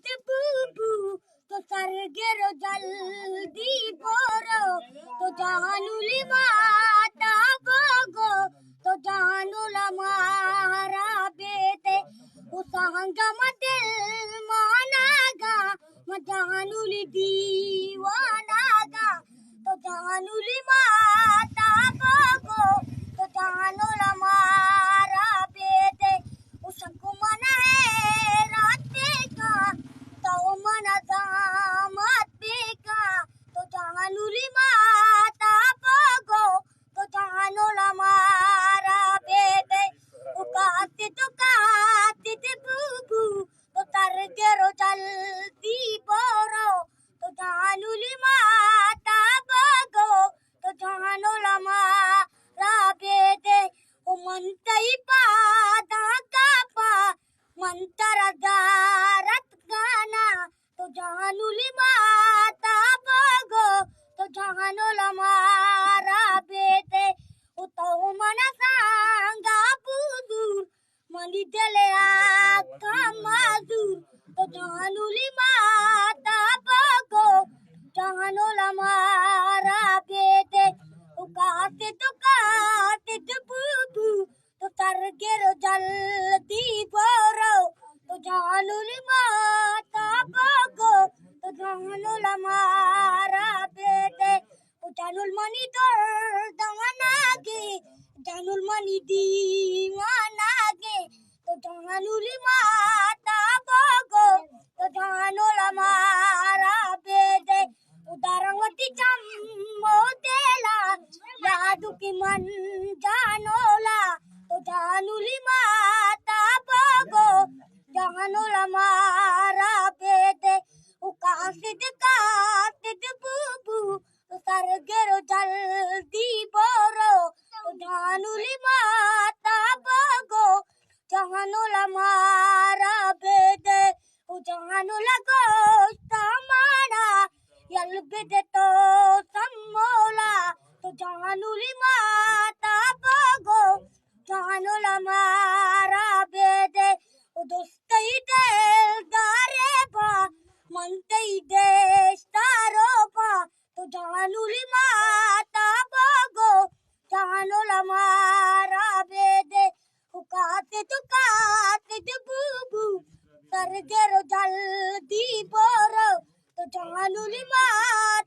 तित बूबू तो सरगेरो जल्दी बोरो तो जानुली माता बोगो तो जानुला मारा बेटे उसांगा मदिल मानागा मजानुली दीवानागा तो जानुली माता बोगो तो जानुला मारा बेटे उसको मना है राते का तो मना जामते का तो जानुली माता बोगो तो जानुला मारा बेटे उकाते तो बूबू तो तरगेरो जल्दी बोरो तो जानुली माता बोगो तो जानुला मारा बेटे उमंतई पादा कापा मंतरा दारत गाना तो जानुली माता बोगो तो जानुला मारा बेटे उतो मना सांगा बुदूर मनी दले आका मादूर तो जानुली माता बोगो जानुला मारा बेटे उकाते तो बूबू तो तरगेरो जल्दी बोरो तो जानुली माता बोगो तो जानुला मारा बेटे जानूल मनी तोर दंगनागे जानूल मनी दीवानागे तो जानुली माता बोगो तो जानुला मारा बेटे उदारंगती जम्मो देला यादू की मन जानोला तो जानुली माता बोगो जानुला मारा बेटे उकासिद बूबू तो सरगेरो जल्दी बोरो तो जानुली माता बोगो जानुला मारा बेटे जानुला गोश्त मारा यल बेटे तो सम्मोला तो जानुली माता बोगो जानुला मारा बेटे दोस्तई दिल दारे बा मनतई देश तारो बा तो जानुली माता बोगो जानुला मारा बेटे उकाते तो बूबू सरगेरो जल्दी बोरो तो जानुली माता